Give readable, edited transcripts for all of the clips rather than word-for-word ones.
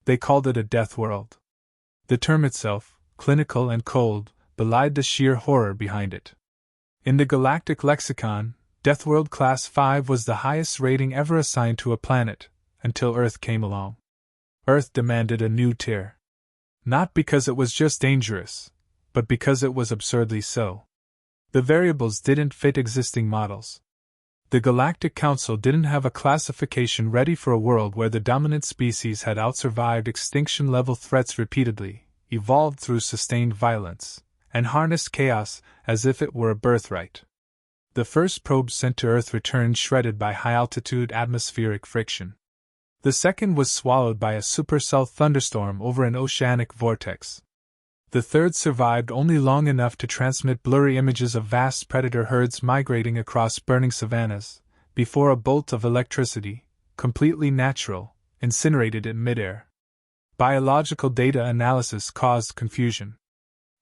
They called it a death world. The term itself, clinical and cold, belied the sheer horror behind it. In the galactic lexicon, Deathworld Class 5 was the highest rating ever assigned to a planet, until Earth came along. Earth demanded a new tier. Not because it was just dangerous, but because it was absurdly so. The variables didn't fit existing models. The Galactic Council didn't have a classification ready for a world where the dominant species had outsurvived extinction-level threats repeatedly, evolved through sustained violence, and harnessed chaos as if it were a birthright. The first probe sent to Earth returned shredded by high-altitude atmospheric friction. The second was swallowed by a supercell thunderstorm over an oceanic vortex. The third survived only long enough to transmit blurry images of vast predator herds migrating across burning savannas, before a bolt of electricity, completely natural, incinerated it midair. Biological data analysis caused confusion.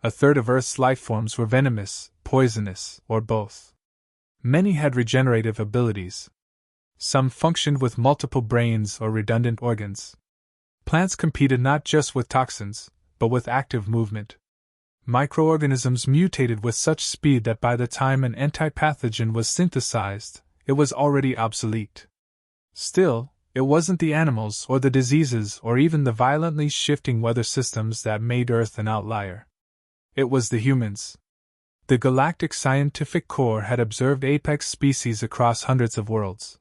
A third of Earth's lifeforms were venomous, poisonous, or both. Many had regenerative abilities. Some functioned with multiple brains or redundant organs. Plants competed not just with toxins, but with active movement. Microorganisms mutated with such speed that by the time an antipathogen was synthesized, it was already obsolete. Still, it wasn't the animals or the diseases or even the violently shifting weather systems that made Earth an outlier. It was the humans. The Galactic Scientific Corps had observed apex species across hundreds of worlds,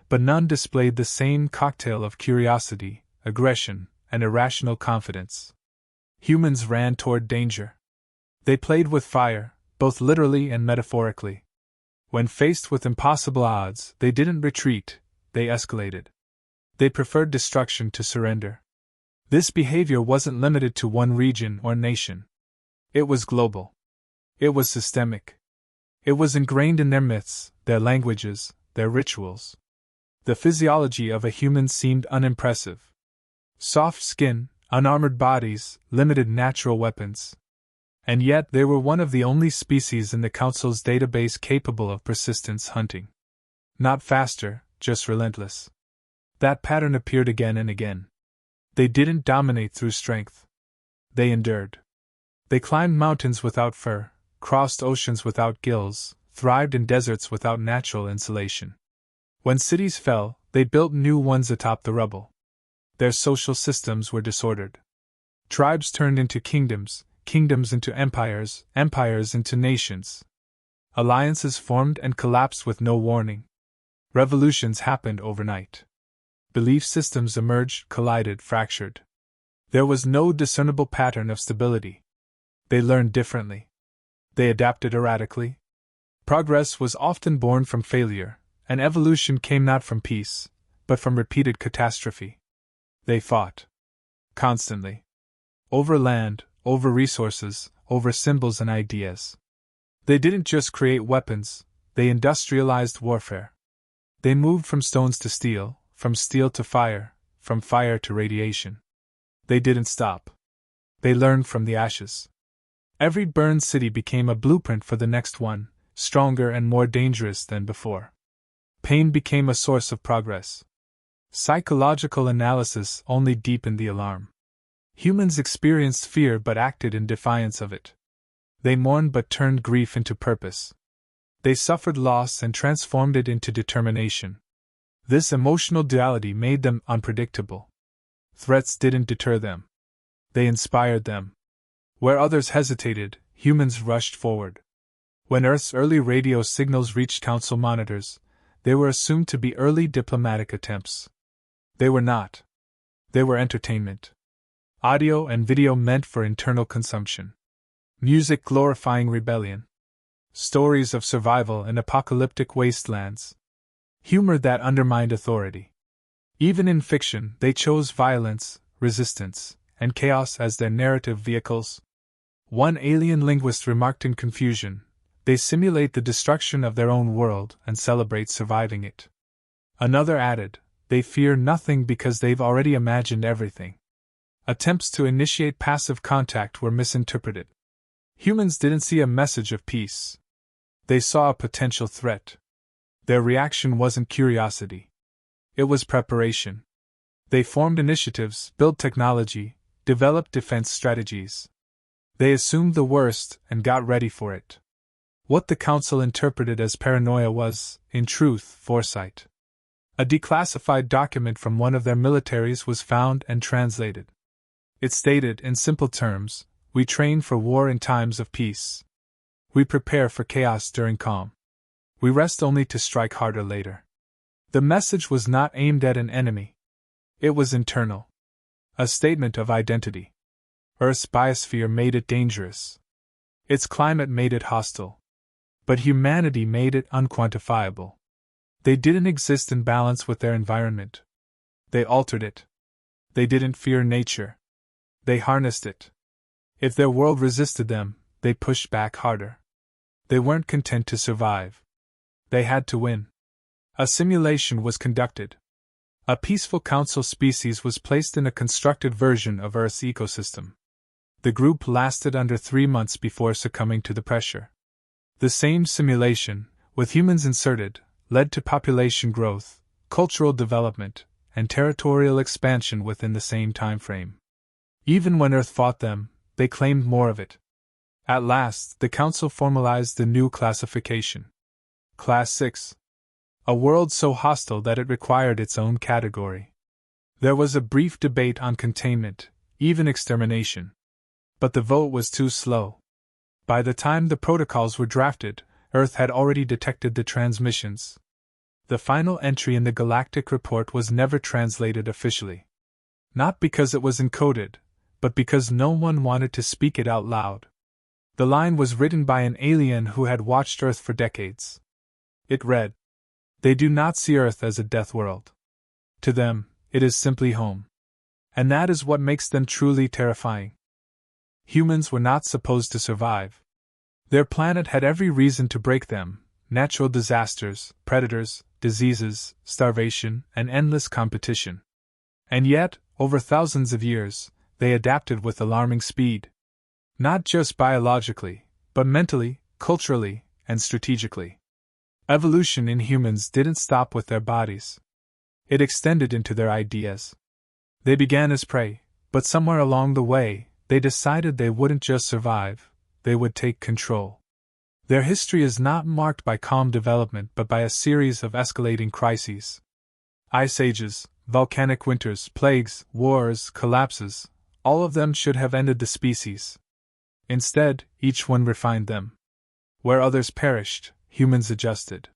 but none displayed the same cocktail of curiosity, aggression, and irrational confidence. Humans ran toward danger. They played with fire, both literally and metaphorically. When faced with impossible odds, they didn't retreat, they escalated. They preferred destruction to surrender. This behavior wasn't limited to one region or nation. It was global. It was systemic. It was ingrained in their myths, their languages, their rituals. The physiology of a human seemed unimpressive. Soft skin, unarmored bodies, limited natural weapons. And yet they were one of the only species in the Council's database capable of persistence hunting. Not faster, just relentless. That pattern appeared again and again. They didn't dominate through strength. They endured. They climbed mountains without fur, crossed oceans without gills, thrived in deserts without natural insulation. When cities fell, they built new ones atop the rubble. Their social systems were disordered. Tribes turned into kingdoms, kingdoms into empires, empires into nations. Alliances formed and collapsed with no warning. Revolutions happened overnight. Belief systems emerged, collided, fractured. There was no discernible pattern of stability. They learned differently. They adapted erratically. Progress was often born from failure, and evolution came not from peace, but from repeated catastrophe. They fought. Constantly. Over land, over resources, over symbols and ideas. They didn't just create weapons, they industrialized warfare. They moved from stones to steel, from steel to fire, from fire to radiation. They didn't stop. They learned from the ashes. Every burned city became a blueprint for the next one, stronger and more dangerous than before. Pain became a source of progress. Psychological analysis only deepened the alarm. Humans experienced fear but acted in defiance of it. They mourned but turned grief into purpose. They suffered loss and transformed it into determination. This emotional duality made them unpredictable. Threats didn't deter them. They inspired them. Where others hesitated, humans rushed forward. When Earth's early radio signals reached Council monitors, they were assumed to be early diplomatic attempts. They were not. They were entertainment. Audio and video meant for internal consumption. Music glorifying rebellion. Stories of survival in apocalyptic wastelands. Humor that undermined authority. Even in fiction, they chose violence, resistance, and chaos as their narrative vehicles. One alien linguist remarked in confusion, "They simulate the destruction of their own world and celebrate surviving it." Another added, "They fear nothing because they've already imagined everything." Attempts to initiate passive contact were misinterpreted. Humans didn't see a message of peace. They saw a potential threat. Their reaction wasn't curiosity. It was preparation. They formed initiatives, built technology, developed defense strategies. They assumed the worst and got ready for it. What the Council interpreted as paranoia was, in truth, foresight. A declassified document from one of their militaries was found and translated. It stated, in simple terms, "We train for war in times of peace. We prepare for chaos during calm. We rest only to strike harder later." The message was not aimed at an enemy. It was internal. A statement of identity. Earth's biosphere made it dangerous. Its climate made it hostile. But humanity made it unquantifiable. They didn't exist in balance with their environment. They altered it. They didn't fear nature. They harnessed it. If their world resisted them, they pushed back harder. They weren't content to survive. They had to win. A simulation was conducted. A peaceful council species was placed in a constructed version of Earth's ecosystem. The group lasted under 3 months before succumbing to the pressure. The same simulation, with humans inserted, led to population growth, cultural development, and territorial expansion within the same time frame. Even when Earth fought them, they claimed more of it. At last, the Council formalized the new classification. Class 6. A world so hostile that it required its own category. There was a brief debate on containment, even extermination. But the vote was too slow. By the time the protocols were drafted, Earth had already detected the transmissions. The final entry in the Galactic Report was never translated officially. Not because it was encoded, but because no one wanted to speak it out loud. The line was written by an alien who had watched Earth for decades. It read, "They do not see Earth as a death world. To them, it is simply home. And that is what makes them truly terrifying." Humans were not supposed to survive. Their planet had every reason to break them: natural disasters, predators, diseases, starvation, and endless competition. And yet, over thousands of years, they adapted with alarming speed. Not just biologically, but mentally, culturally, and strategically. Evolution in humans didn't stop with their bodies. It extended into their ideas. They began as prey, but somewhere along the way, they decided they wouldn't just survive, they would take control. Their history is not marked by calm development but by a series of escalating crises. Ice ages, volcanic winters, plagues, wars, collapses, all of them should have ended the species. Instead, each one refined them. Where others perished, humans adjusted.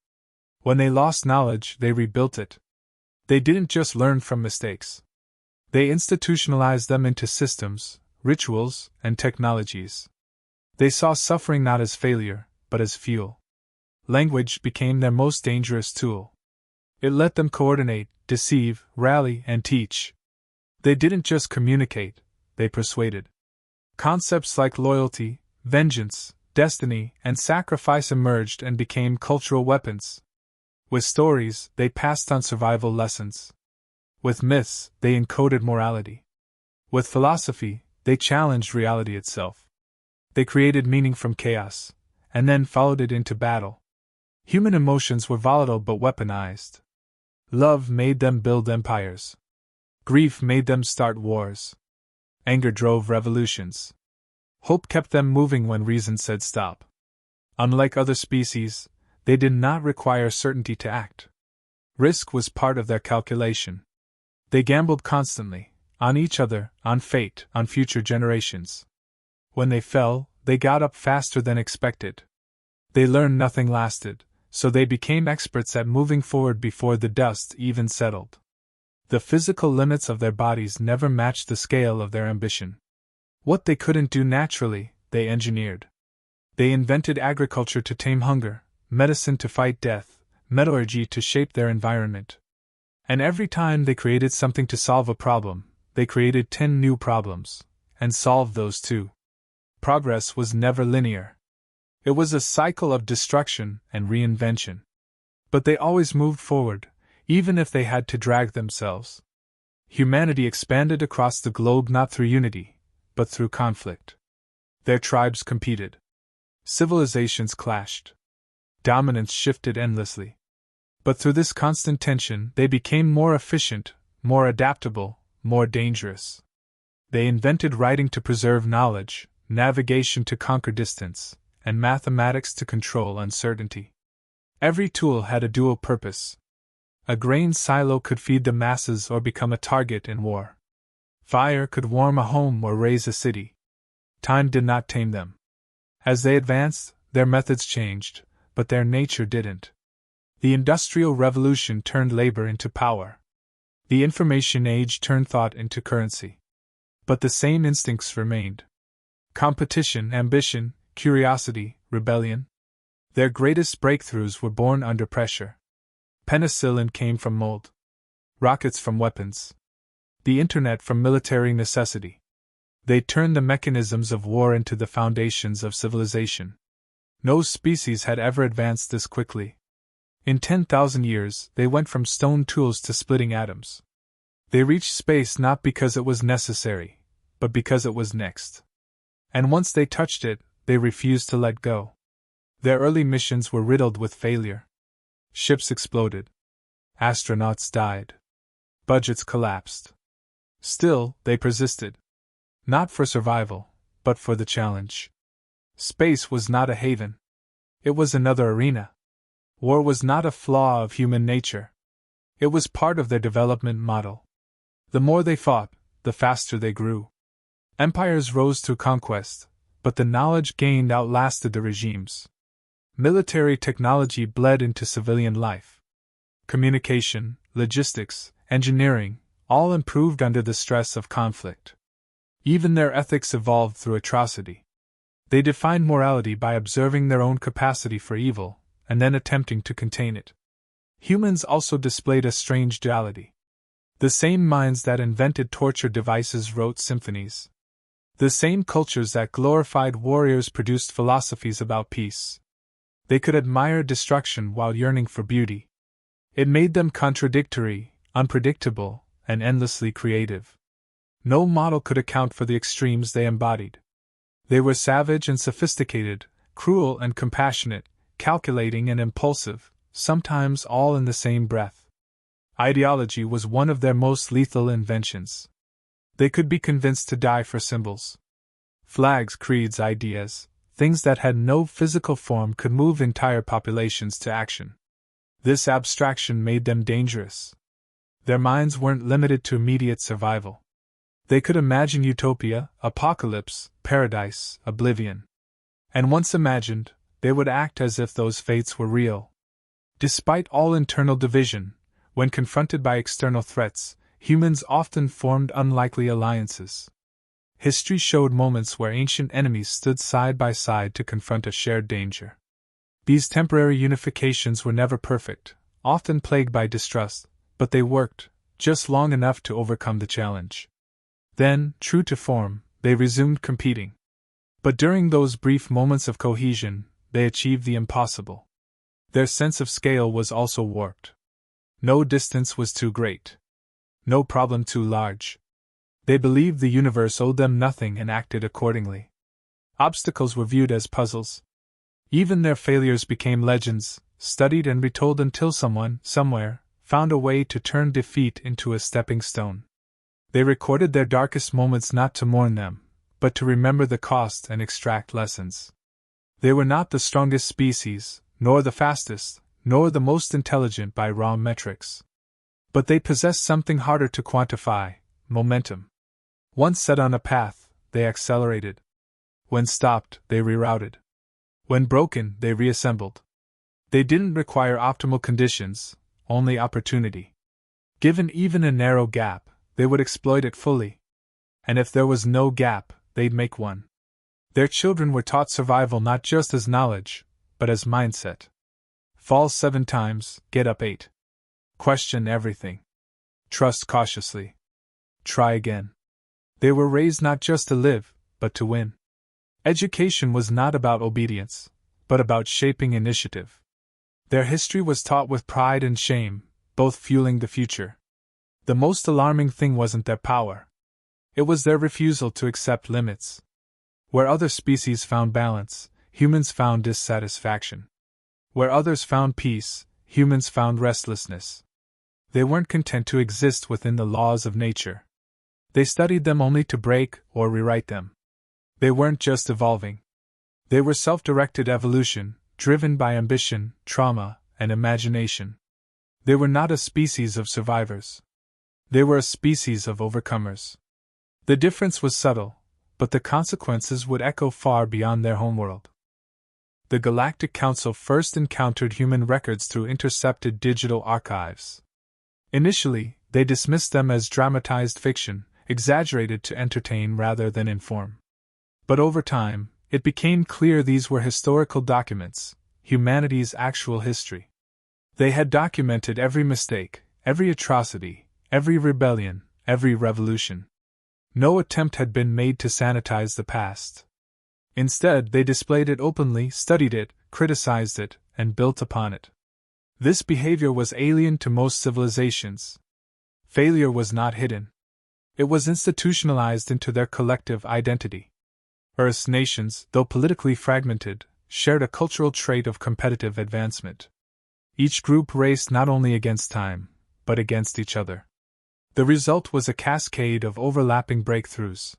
When they lost knowledge, they rebuilt it. They didn't just learn from mistakes. They institutionalized them into systems, rituals, and technologies. They saw suffering not as failure, but as fuel. Language became their most dangerous tool. It let them coordinate, deceive, rally, and teach. They didn't just communicate, they persuaded. Concepts like loyalty, vengeance, destiny, and sacrifice emerged and became cultural weapons. With stories, they passed on survival lessons. With myths, they encoded morality. With philosophy, they challenged reality itself. They created meaning from chaos, and then followed it into battle. Human emotions were volatile but weaponized. Love made them build empires. Grief made them start wars. Anger drove revolutions. Hope kept them moving when reason said stop. Unlike other species, they did not require certainty to act. Risk was part of their calculation. They gambled constantly, on each other, on fate, on future generations. When they fell, they got up faster than expected. They learned nothing lasted, so they became experts at moving forward before the dust even settled. The physical limits of their bodies never matched the scale of their ambition. What they couldn't do naturally, they engineered. They invented agriculture to tame hunger, medicine to fight death, metallurgy to shape their environment. And every time they created something to solve a problem, they created 10 new problems, and solved those too. Progress was never linear. It was a cycle of destruction and reinvention. But they always moved forward, even if they had to drag themselves. Humanity expanded across the globe not through unity, but through conflict. Their tribes competed. Civilizations clashed. Dominance shifted endlessly. But through this constant tension, they became more efficient, more adaptable, more dangerous. They invented writing to preserve knowledge, navigation to conquer distance, and mathematics to control uncertainty. Every tool had a dual purpose. A grain silo could feed the masses or become a target in war. Fire could warm a home or raise a city. Time did not tame them. As they advanced, their methods changed, but their nature didn't. The Industrial Revolution turned labor into power. The Information Age turned thought into currency. But the same instincts remained. Competition, ambition, curiosity, rebellion. Their greatest breakthroughs were born under pressure. Penicillin came from mold. Rockets from weapons. The Internet from military necessity. They turned the mechanisms of war into the foundations of civilization. No species had ever advanced this quickly. In 10,000 years, they went from stone tools to splitting atoms. They reached space not because it was necessary, but because it was next. And once they touched it, they refused to let go. Their early missions were riddled with failure. Ships exploded. Astronauts died. Budgets collapsed. Still, they persisted. Not for survival, but for the challenge. Space was not a haven. It was another arena. War was not a flaw of human nature. It was part of their development model. The more they fought, the faster they grew. Empires rose through conquest, but the knowledge gained outlasted the regimes. Military technology bled into civilian life. Communication, logistics, engineering, all improved under the stress of conflict. Even their ethics evolved through atrocity. They defined morality by observing their own capacity for evil, and then attempting to contain it. Humans also displayed a strange duality. The same minds that invented torture devices wrote symphonies. The same cultures that glorified warriors produced philosophies about peace. They could admire destruction while yearning for beauty. It made them contradictory, unpredictable, and endlessly creative. No model could account for the extremes they embodied. They were savage and sophisticated, cruel and compassionate, calculating and impulsive, sometimes all in the same breath. Ideology was one of their most lethal inventions. They could be convinced to die for symbols. Flags, creeds, ideas, things that had no physical form could move entire populations to action. This abstraction made them dangerous. Their minds weren't limited to immediate survival. They could imagine utopia, apocalypse, paradise, oblivion. And once imagined, they would act as if those fates were real. Despite all internal division, when confronted by external threats, humans often formed unlikely alliances. History showed moments where ancient enemies stood side by side to confront a shared danger. These temporary unifications were never perfect, often plagued by distrust, but they worked, just long enough to overcome the challenge. Then, true to form, they resumed competing. But during those brief moments of cohesion, they achieved the impossible. Their sense of scale was also warped. No distance was too great. No problem too large. They believed the universe owed them nothing and acted accordingly. Obstacles were viewed as puzzles. Even their failures became legends, studied and retold until someone, somewhere, found a way to turn defeat into a stepping stone. They recorded their darkest moments not to mourn them, but to remember the cost and extract lessons. They were not the strongest species, nor the fastest, nor the most intelligent by raw metrics. But they possessed something harder to quantify: momentum. Once set on a path, they accelerated. When stopped, they rerouted. When broken, they reassembled. They didn't require optimal conditions, only opportunity. Given even a narrow gap, they would exploit it fully. And if there was no gap, they'd make one. Their children were taught survival not just as knowledge, but as mindset. Fall 7 times, get up 8. Question everything. Trust cautiously. Try again. They were raised not just to live, but to win. Education was not about obedience, but about shaping initiative. Their history was taught with pride and shame, both fueling the future. The most alarming thing wasn't their power. It was their refusal to accept limits. Where other species found balance, humans found dissatisfaction. Where others found peace, humans found restlessness. They weren't content to exist within the laws of nature. They studied them only to break or rewrite them. They weren't just evolving. They were self-directed evolution, driven by ambition, trauma, and imagination. They were not a species of survivors. They were a species of overcomers. The difference was subtle, but the consequences would echo far beyond their homeworld. The Galactic Council first encountered human records through intercepted digital archives. Initially, they dismissed them as dramatized fiction, exaggerated to entertain rather than inform. But over time, it became clear these were historical documents, humanity's actual history. They had documented every mistake, every atrocity, every rebellion, every revolution. No attempt had been made to sanitize the past. Instead, they displayed it openly, studied it, criticized it, and built upon it. This behavior was alien to most civilizations. Failure was not hidden. It was institutionalized into their collective identity. Earth's nations, though politically fragmented, shared a cultural trait of competitive advancement. Each group raced not only against time, but against each other. The result was a cascade of overlapping breakthroughs.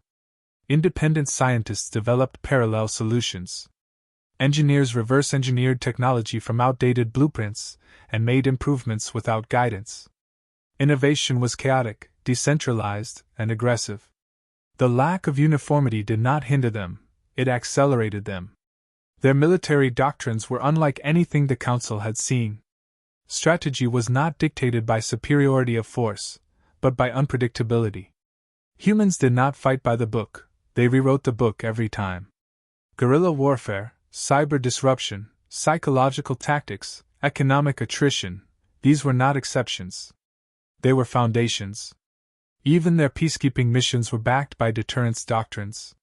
Independent scientists developed parallel solutions. Engineers reverse-engineered technology from outdated blueprints and made improvements without guidance. Innovation was chaotic, decentralized, and aggressive. The lack of uniformity did not hinder them, it accelerated them. Their military doctrines were unlike anything the Council had seen. Strategy was not dictated by superiority of force, but by unpredictability. Humans did not fight by the book, they rewrote the book every time. Guerrilla warfare, cyber disruption, psychological tactics, economic attrition, these were not exceptions. They were foundations. Even their peacekeeping missions were backed by deterrence doctrines.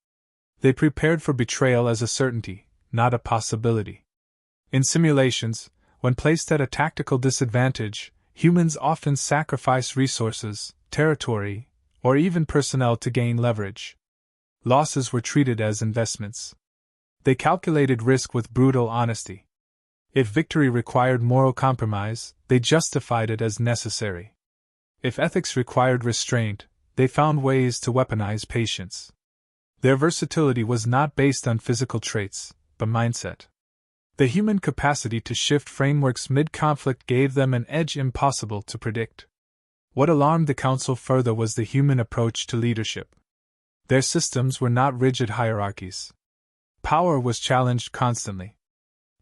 They prepared for betrayal as a certainty, not a possibility. In simulations, when placed at a tactical disadvantage, humans often sacrifice resources, territory, or even personnel to gain leverage. Losses were treated as investments. They calculated risk with brutal honesty. If victory required moral compromise, they justified it as necessary. If ethics required restraint, they found ways to weaponize patience. Their versatility was not based on physical traits, but mindset. The human capacity to shift frameworks mid-conflict gave them an edge impossible to predict. What alarmed the Council further was the human approach to leadership. Their systems were not rigid hierarchies. Power was challenged constantly.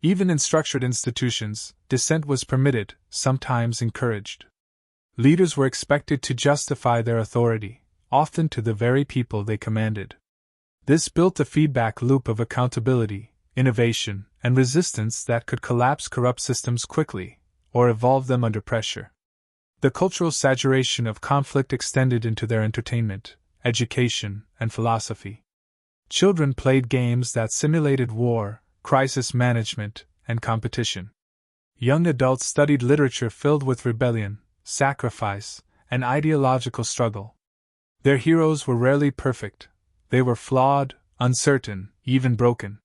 Even in structured institutions, dissent was permitted, sometimes encouraged. Leaders were expected to justify their authority, often to the very people they commanded. This built a feedback loop of accountability, innovation, and resistance that could collapse corrupt systems quickly, or evolve them under pressure. The cultural saturation of conflict extended into their entertainment, education, and philosophy. Children played games that simulated war, crisis management, and competition. Young adults studied literature filled with rebellion, sacrifice, and ideological struggle. Their heroes were rarely perfect. They were flawed, uncertain, even broken.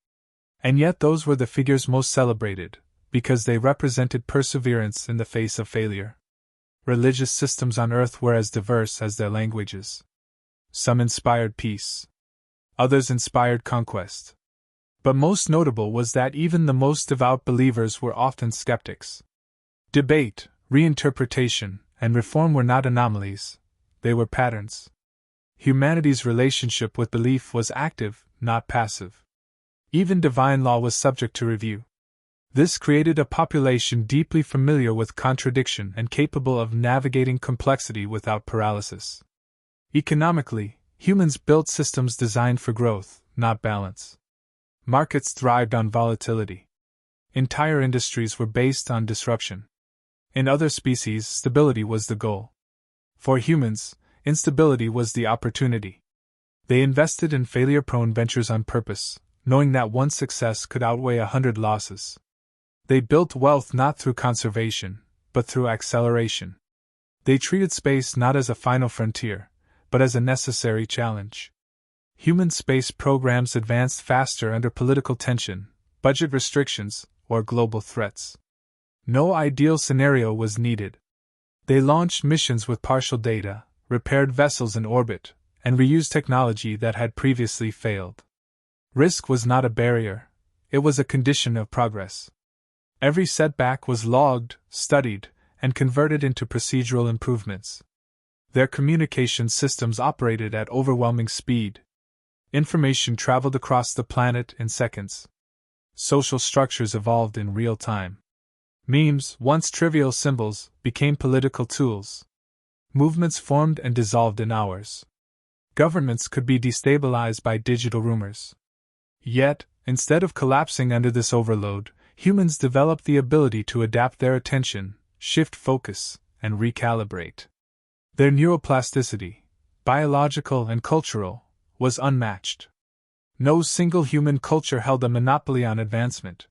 And yet those were the figures most celebrated, because they represented perseverance in the face of failure. Religious systems on Earth were as diverse as their languages. Some inspired peace. Others inspired conquest. But most notable was that even the most devout believers were often skeptics. Debate, reinterpretation, and reform were not anomalies, they were patterns. Humanity's relationship with belief was active, not passive. Even divine law was subject to review. This created a population deeply familiar with contradiction and capable of navigating complexity without paralysis. Economically, humans built systems designed for growth, not balance. Markets thrived on volatility. Entire industries were based on disruption. In other species, stability was the goal. For humans, instability was the opportunity. They invested in failure-prone ventures on purpose, knowing that one success could outweigh 100 losses. They built wealth not through conservation, but through acceleration. They treated space not as a final frontier, but as a necessary challenge. Human space programs advanced faster under political tension, budget restrictions, or global threats. No ideal scenario was needed. They launched missions with partial data, repaired vessels in orbit, and reused technology that had previously failed. Risk was not a barrier, it was a condition of progress. Every setback was logged, studied, and converted into procedural improvements. Their communication systems operated at overwhelming speed. Information traveled across the planet in seconds. Social structures evolved in real time. Memes, once trivial symbols, became political tools. Movements formed and dissolved in hours. Governments could be destabilized by digital rumors. Yet, instead of collapsing under this overload, humans developed the ability to adapt their attention, shift focus, and recalibrate. Their neuroplasticity, biological and cultural, was unmatched. No single human culture held a monopoly on advancement.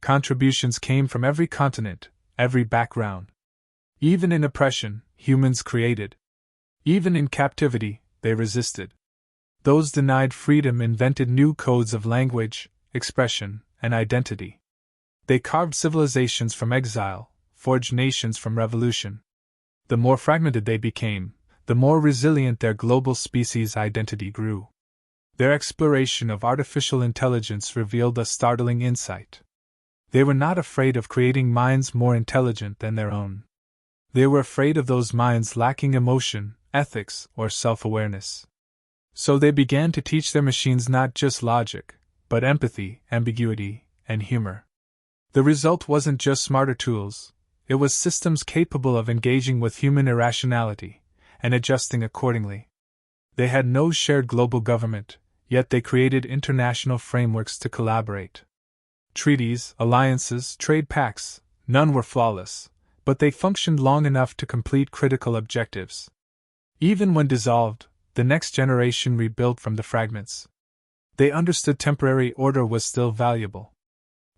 Contributions came from every continent, every background. Even in oppression, humans created. Even in captivity, they resisted. Those denied freedom invented new codes of language, expression, and identity. They carved civilizations from exile, forged nations from revolution. The more fragmented they became, the more resilient their global species identity grew. Their exploration of artificial intelligence revealed a startling insight. They were not afraid of creating minds more intelligent than their own. They were afraid of those minds lacking emotion, ethics, or self-awareness. So they began to teach their machines not just logic, but empathy, ambiguity, and humor. The result wasn't just smarter tools, it was systems capable of engaging with human irrationality and adjusting accordingly. They had no shared global government, yet they created international frameworks to collaborate. Treaties, alliances, trade pacts, none were flawless, but they functioned long enough to complete critical objectives. Even when dissolved, the next generation rebuilt from the fragments. They understood temporary order was still valuable.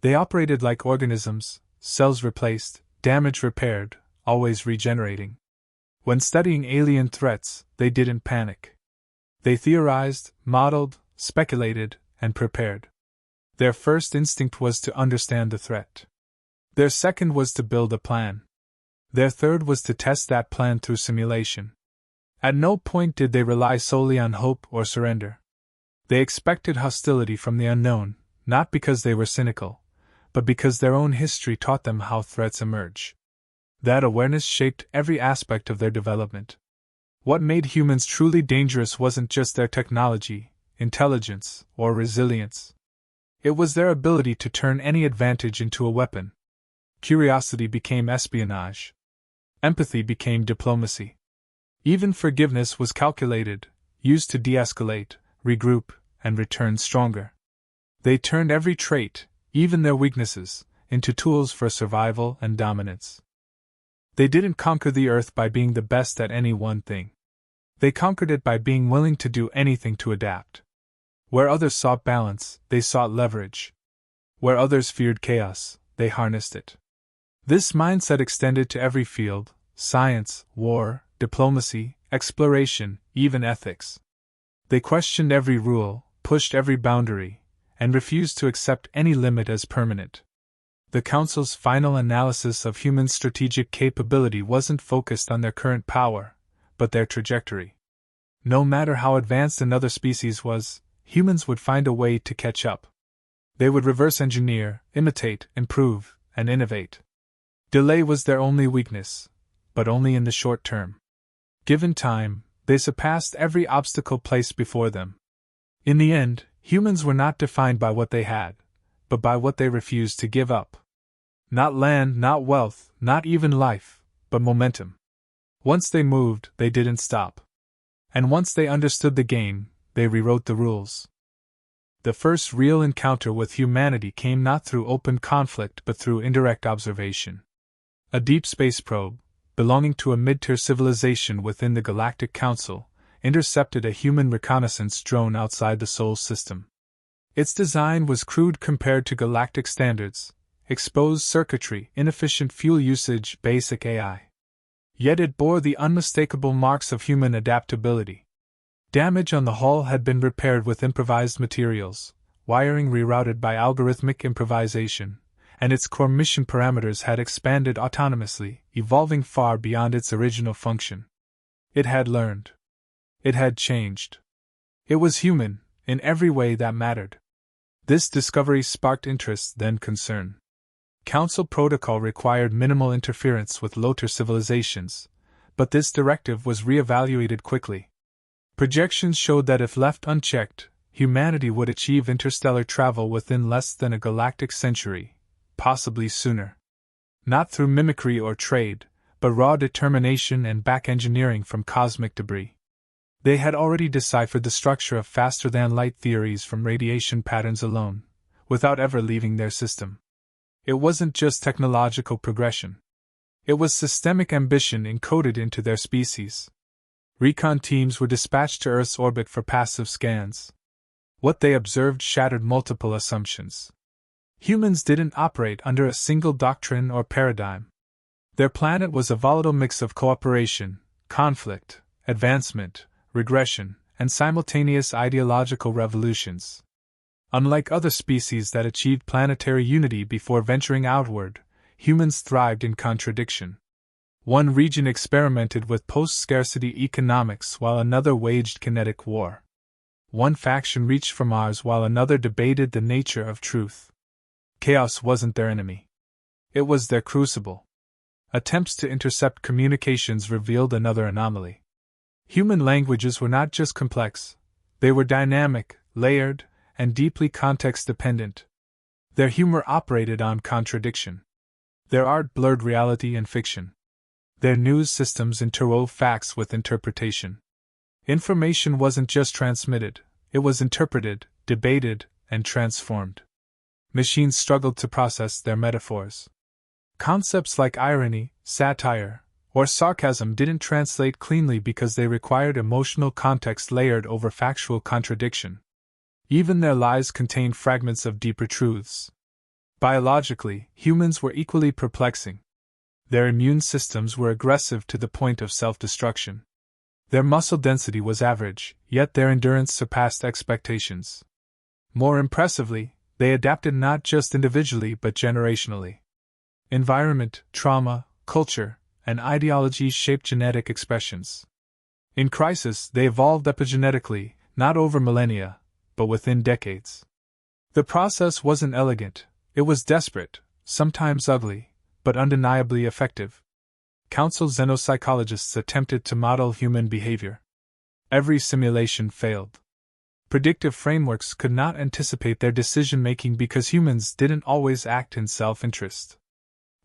They operated like organisms, cells replaced, damage repaired, always regenerating. When studying alien threats, they didn't panic. They theorized, modeled, speculated, and prepared. Their first instinct was to understand the threat. Their second was to build a plan. Their third was to test that plan through simulation. At no point did they rely solely on hope or surrender. They expected hostility from the unknown, not because they were cynical, but because their own history taught them how threats emerge. That awareness shaped every aspect of their development. What made humans truly dangerous wasn't just their technology, intelligence, or resilience. It was their ability to turn any advantage into a weapon. Curiosity became espionage. Empathy became diplomacy. Even forgiveness was calculated, used to de-escalate, regroup, and return stronger. They turned every trait, even their weaknesses, into tools for survival and dominance. They didn't conquer the earth by being the best at any one thing. They conquered it by being willing to do anything to adapt. Where others sought balance, they sought leverage. Where others feared chaos, they harnessed it. This mindset extended to every field: science, war, diplomacy, exploration, even ethics. They questioned every rule, pushed every boundary, and refused to accept any limit as permanent. The Council's final analysis of human strategic capability wasn't focused on their current power, but their trajectory. No matter how advanced another species was, humans would find a way to catch up. They would reverse engineer, imitate, improve, and innovate. Delay was their only weakness, but only in the short term. Given time, they surpassed every obstacle placed before them. In the end, humans were not defined by what they had, but by what they refused to give up. Not land, not wealth, not even life, but momentum. Once they moved, they didn't stop. And once they understood the game, they rewrote the rules. The first real encounter with humanity came not through open conflict but through indirect observation. A deep space probe, belonging to a mid-tier civilization within the Galactic Council, intercepted a human reconnaissance drone outside the Sol system. Its design was crude compared to galactic standards: exposed circuitry, inefficient fuel usage, basic AI. Yet it bore the unmistakable marks of human adaptability. Damage on the hull had been repaired with improvised materials, wiring rerouted by algorithmic improvisation, and its core mission parameters had expanded autonomously, evolving far beyond its original function. It had learned. It had changed. It was human, in every way that mattered. This discovery sparked interest, then concern. Council protocol required minimal interference with lower civilizations, but this directive was re-evaluated quickly. Projections showed that if left unchecked, humanity would achieve interstellar travel within less than a galactic century, possibly sooner. Not through mimicry or trade, but raw determination and back-engineering from cosmic debris. They had already deciphered the structure of faster-than-light theories from radiation patterns alone, without ever leaving their system. It wasn't just technological progression. It was systemic ambition encoded into their species. Recon teams were dispatched to Earth's orbit for passive scans. What they observed shattered multiple assumptions. Humans didn't operate under a single doctrine or paradigm. Their planet was a volatile mix of cooperation, conflict, advancement, regression, and simultaneous ideological revolutions. Unlike other species that achieved planetary unity before venturing outward, humans thrived in contradiction. One region experimented with post-scarcity economics while another waged kinetic war. One faction reached for Mars while another debated the nature of truth. Chaos wasn't their enemy. It was their crucible. Attempts to intercept communications revealed another anomaly. Human languages were not just complex, they were dynamic, layered, and deeply context-dependent. Their humor operated on contradiction. Their art blurred reality and fiction. Their news systems interwove facts with interpretation. Information wasn't just transmitted, it was interpreted, debated, and transformed. Machines struggled to process their metaphors. Concepts like irony, satire, or sarcasm didn't translate cleanly because they required emotional context layered over factual contradiction. Even their lies contained fragments of deeper truths. Biologically, humans were equally perplexing. Their immune systems were aggressive to the point of self-destruction. Their muscle density was average, yet their endurance surpassed expectations. More impressively, they adapted not just individually but generationally. Environment, trauma, culture, and ideology shaped genetic expressions. In crisis, they evolved epigenetically, not over millennia, but within decades. The process wasn't elegant, it was desperate, sometimes ugly, but undeniably effective. Council xenopsychologists attempted to model human behavior. Every simulation failed. Predictive frameworks could not anticipate their decision-making because humans didn't always act in self-interest.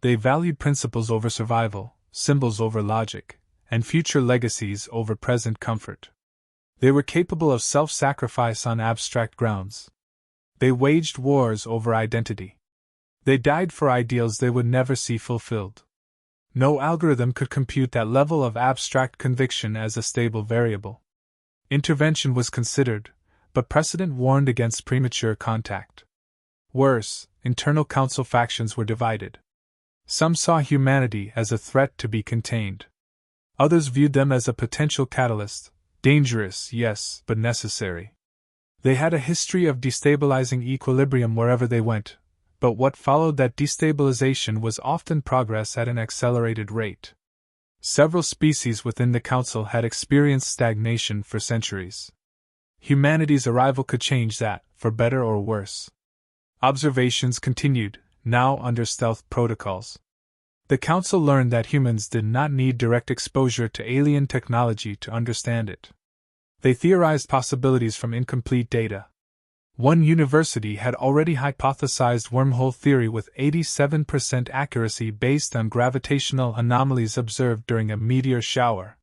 They valued principles over survival, symbols over logic, and future legacies over present comfort. They were capable of self-sacrifice on abstract grounds. They waged wars over identity. They died for ideals they would never see fulfilled. No algorithm could compute that level of abstract conviction as a stable variable. Intervention was considered, but precedent warned against premature contact. Worse, internal council factions were divided. Some saw humanity as a threat to be contained. Others viewed them as a potential catalyst, dangerous, yes, but necessary. They had a history of destabilizing equilibrium wherever they went, but what followed that destabilization was often progress at an accelerated rate. Several species within the Council had experienced stagnation for centuries. Humanity's arrival could change that, for better or worse. Observations continued, now under stealth protocols. The Council learned that humans did not need direct exposure to alien technology to understand it. They theorized possibilities from incomplete data. One university had already hypothesized wormhole theory with 87% accuracy based on gravitational anomalies observed during a meteor shower.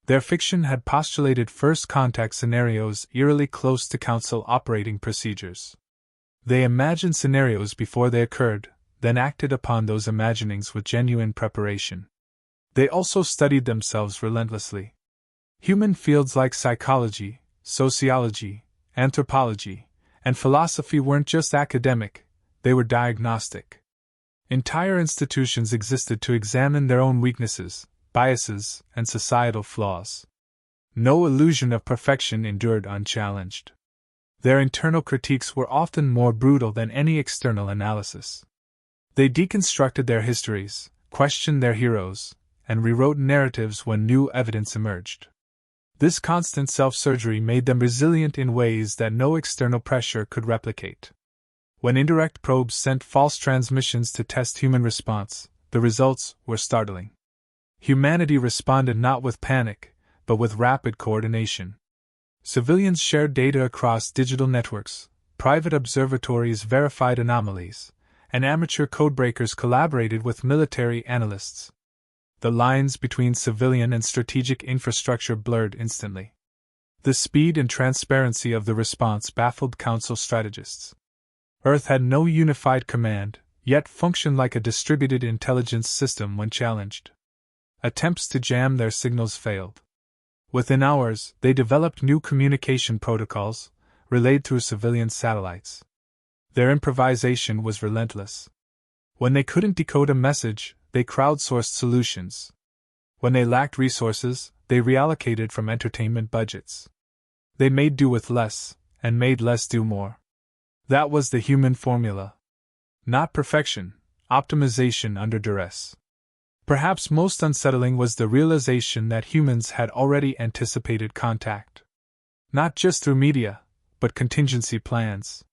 Their fiction had postulated first contact scenarios eerily close to Council operating procedures. They imagined scenarios before they occurred, then acted upon those imaginings with genuine preparation. They also studied themselves relentlessly. Human fields like psychology, sociology, anthropology, and philosophy weren't just academic, they were diagnostic. Entire institutions existed to examine their own weaknesses, biases, and societal flaws. No illusion of perfection endured unchallenged. Their internal critiques were often more brutal than any external analysis. They deconstructed their histories, questioned their heroes, and rewrote narratives when new evidence emerged. This constant self-surgery made them resilient in ways that no external pressure could replicate. When indirect probes sent false transmissions to test human response, the results were startling. Humanity responded not with panic, but with rapid coordination. Civilians shared data across digital networks, private observatories verified anomalies, and amateur codebreakers collaborated with military analysts. The lines between civilian and strategic infrastructure blurred instantly. The speed and transparency of the response baffled Council strategists. Earth had no unified command, yet functioned like a distributed intelligence system when challenged. Attempts to jam their signals failed. Within hours, they developed new communication protocols, relayed through civilian satellites. Their improvisation was relentless. When they couldn't decode a message, they crowdsourced solutions. When they lacked resources, they reallocated from entertainment budgets. They made do with less, and made less do more. That was the human formula. Not perfection, optimization under duress. Perhaps most unsettling was the realization that humans had already anticipated contact. Not just through media, but contingency plans.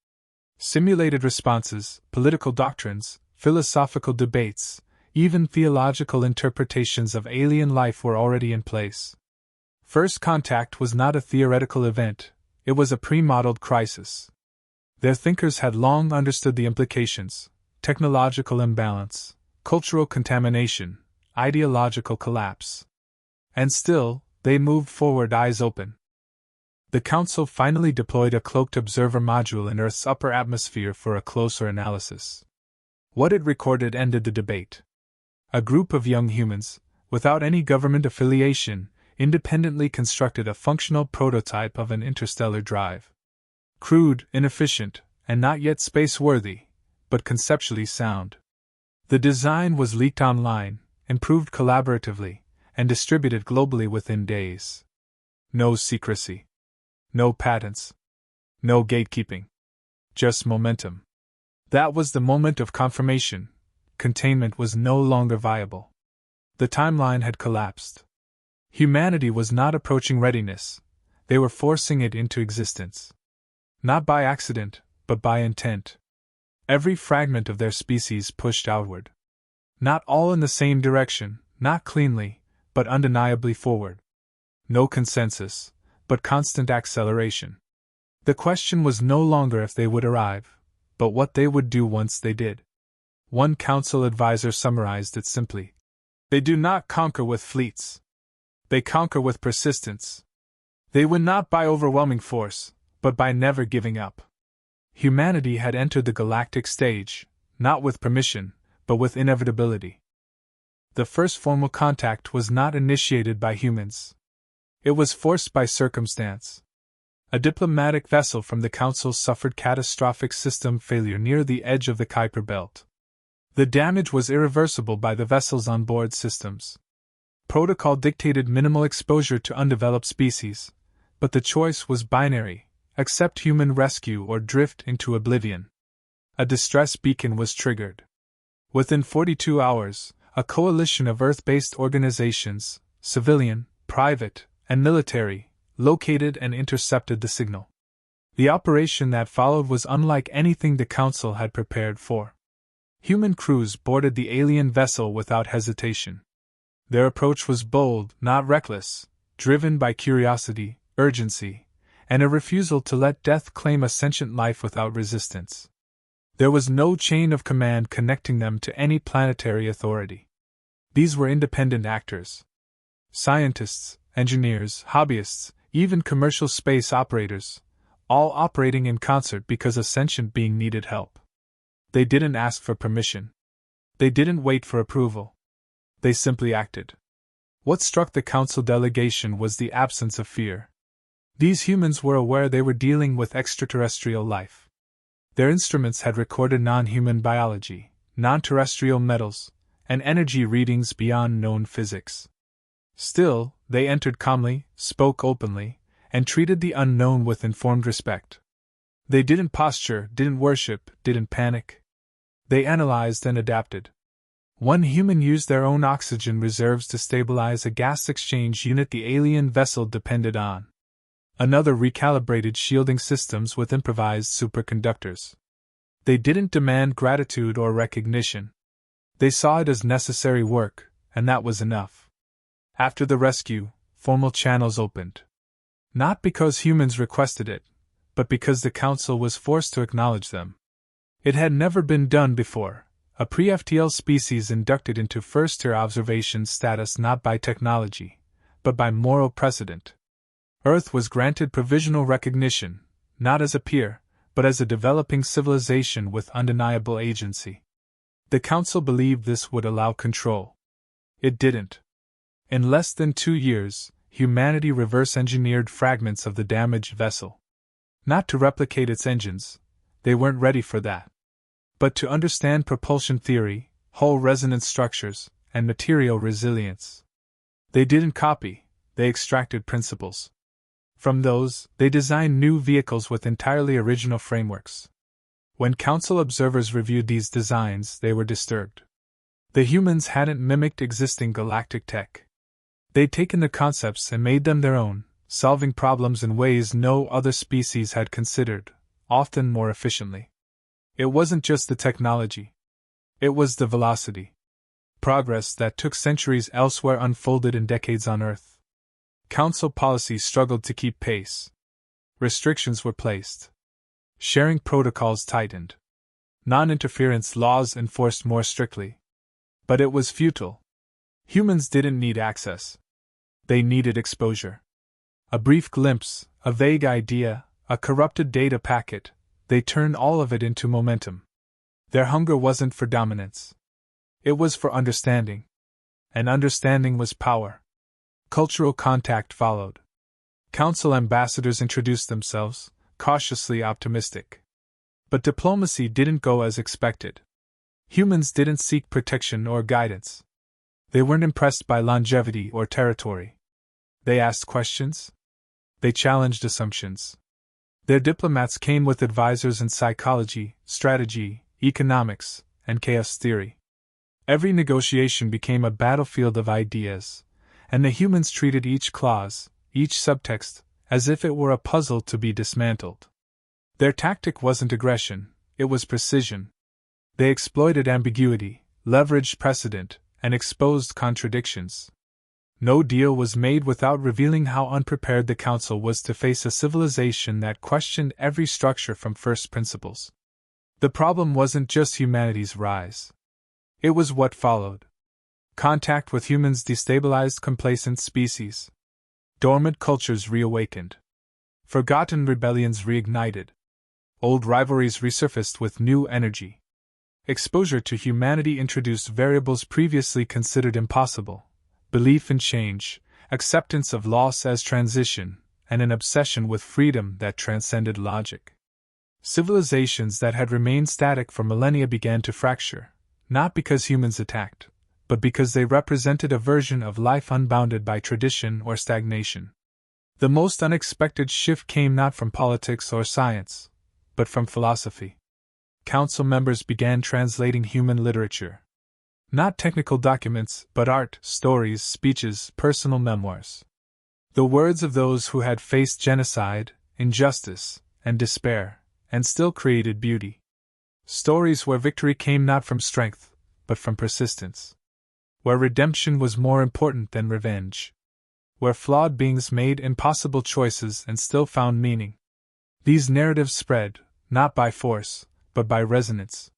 Simulated responses, political doctrines, philosophical debates, even theological interpretations of alien life were already in place. First contact was not a theoretical event, it was a pre-modeled crisis. Their thinkers had long understood the implications: technological imbalance, cultural contamination, ideological collapse. And still, they moved forward eyes open. The Council finally deployed a cloaked observer module in Earth's upper atmosphere for a closer analysis. What it recorded ended the debate. A group of young humans, without any government affiliation, independently constructed a functional prototype of an interstellar drive. Crude, inefficient, and not yet space-worthy, but conceptually sound. The design was leaked online, improved collaboratively, and distributed globally within days. No secrecy. No patents. No gatekeeping. Just momentum. That was the moment of confirmation. Containment was no longer viable. The timeline had collapsed. Humanity was not approaching readiness, they were forcing it into existence. Not by accident, but by intent. Every fragment of their species pushed outward. Not all in the same direction, not cleanly, but undeniably forward. No consensus, but constant acceleration. The question was no longer if they would arrive, but what they would do once they did. One council advisor summarized it simply. They do not conquer with fleets. They conquer with persistence. They win not by overwhelming force, but by never giving up. Humanity had entered the galactic stage, not with permission, but with inevitability. The first formal contact was not initiated by humans. It was forced by circumstance. A diplomatic vessel from the Council suffered catastrophic system failure near the edge of the Kuiper Belt. The damage was irreversible by the vessel's onboard systems. Protocol dictated minimal exposure to undeveloped species, but the choice was binary: accept human rescue or drift into oblivion. A distress beacon was triggered. Within 42 hours, a coalition of Earth-based organizations, civilian, private, and military, located and intercepted the signal. The operation that followed was unlike anything the Council had prepared for. Human crews boarded the alien vessel without hesitation. Their approach was bold, not reckless, driven by curiosity, urgency, and a refusal to let death claim a sentient life without resistance. There was no chain of command connecting them to any planetary authority. These were independent actors. Scientists, engineers, hobbyists, even commercial space operators, all operating in concert because a sentient being needed help. They didn't ask for permission. They didn't wait for approval. They simply acted. What struck the Council delegation was the absence of fear. These humans were aware they were dealing with extraterrestrial life. Their instruments had recorded non-human biology, non-terrestrial metals, and energy readings beyond known physics. Still, they entered calmly, spoke openly, and treated the unknown with informed respect. They didn't posture, didn't worship, didn't panic. They analyzed and adapted. One human used their own oxygen reserves to stabilize a gas exchange unit the alien vessel depended on. Another recalibrated shielding systems with improvised superconductors. They didn't demand gratitude or recognition. They saw it as necessary work, and that was enough. After the rescue, formal channels opened. Not because humans requested it, but because the Council was forced to acknowledge them. It had never been done before, a pre-FTL species inducted into first-tier observation status not by technology, but by moral precedent. Earth was granted provisional recognition, not as a peer, but as a developing civilization with undeniable agency. The Council believed this would allow control. It didn't. In less than 2 years, humanity reverse-engineered fragments of the damaged vessel. Not to replicate its engines, they weren't ready for that. But to understand propulsion theory, whole resonance structures, and material resilience. They didn't copy, they extracted principles. From those, they designed new vehicles with entirely original frameworks. When Council observers reviewed these designs, they were disturbed. The humans hadn't mimicked existing galactic tech. They'd taken the concepts and made them their own, solving problems in ways no other species had considered, often more efficiently. It wasn't just the technology. It was the velocity. Progress that took centuries elsewhere unfolded in decades on Earth. Council policy struggled to keep pace. Restrictions were placed. Sharing protocols tightened. Non-interference laws enforced more strictly. But it was futile. Humans didn't need access. They needed exposure. A brief glimpse, a vague idea, a corrupted data packet, they turned all of it into momentum. Their hunger wasn't for dominance. It was for understanding. And understanding was power. Cultural contact followed. Council ambassadors introduced themselves, cautiously optimistic. But diplomacy didn't go as expected. Humans didn't seek protection or guidance. They weren't impressed by longevity or territory. They asked questions. They challenged assumptions. Their diplomats came with advisors in psychology, strategy, economics, and chaos theory. Every negotiation became a battlefield of ideas, and the humans treated each clause, each subtext, as if it were a puzzle to be dismantled. Their tactic wasn't aggression, it was precision. They exploited ambiguity, leveraged precedent, and exposed contradictions. No deal was made without revealing how unprepared the Council was to face a civilization that questioned every structure from first principles. The problem wasn't just humanity's rise. It was what followed. Contact with humans destabilized complacent species. Dormant cultures reawakened. Forgotten rebellions reignited. Old rivalries resurfaced with new energy. Exposure to humanity introduced variables previously considered impossible: belief in change, acceptance of loss as transition, and an obsession with freedom that transcended logic. Civilizations that had remained static for millennia began to fracture, not because humans attacked, but because they represented a version of life unbounded by tradition or stagnation. The most unexpected shift came not from politics or science, but from philosophy. Council members began translating human literature. Not technical documents, but art, stories, speeches, personal memoirs. The words of those who had faced genocide, injustice, and despair, and still created beauty. Stories where victory came not from strength, but from persistence. Where redemption was more important than revenge. Where flawed beings made impossible choices and still found meaning. These narratives spread, not by force, but by resonance.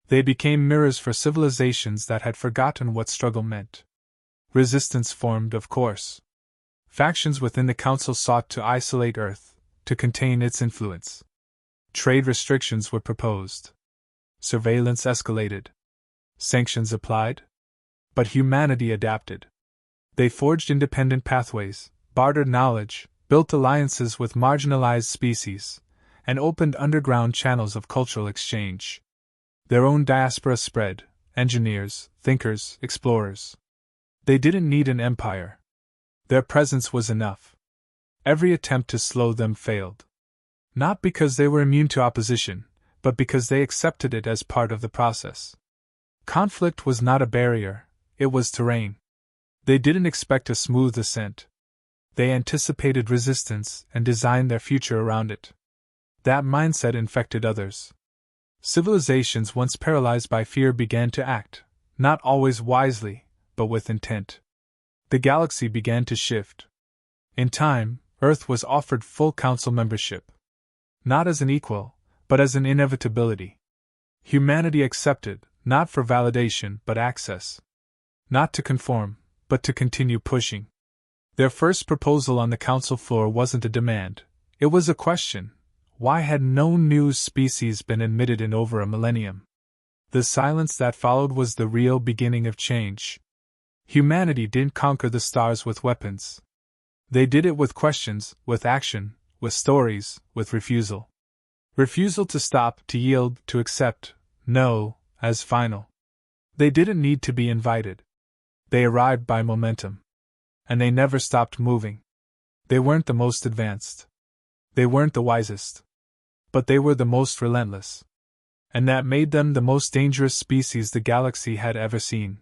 They became mirrors for civilizations that had forgotten what struggle meant. Resistance formed, of course. Factions within the Council sought to isolate Earth, to contain its influence. Trade restrictions were proposed. Surveillance escalated. Sanctions applied. But humanity adapted. They forged independent pathways, bartered knowledge, built alliances with marginalized species, and opened underground channels of cultural exchange. Their own diaspora spread: engineers, thinkers, explorers. They didn't need an empire. Their presence was enough. Every attempt to slow them failed. Not because they were immune to opposition, but because they accepted it as part of the process. Conflict was not a barrier, it was terrain. They didn't expect a smooth ascent. They anticipated resistance and designed their future around it. That mindset infected others. Civilizations once paralyzed by fear began to act, not always wisely, but with intent. The galaxy began to shift. In time, Earth was offered full council membership. Not as an equal, but as an inevitability. Humanity accepted, not for validation but access. Not to conform, but to continue pushing. Their first proposal on the council floor wasn't a demand, it was a question. Why had no new species been admitted in over a millennium? The silence that followed was the real beginning of change. Humanity didn't conquer the stars with weapons. They did it with questions, with action, with stories, with refusal. Refusal to stop, to yield, to accept, no, as final. They didn't need to be invited. They arrived by momentum. And they never stopped moving. They weren't the most advanced. They weren't the wisest. But they were the most relentless. And that made them the most dangerous species the galaxy had ever seen.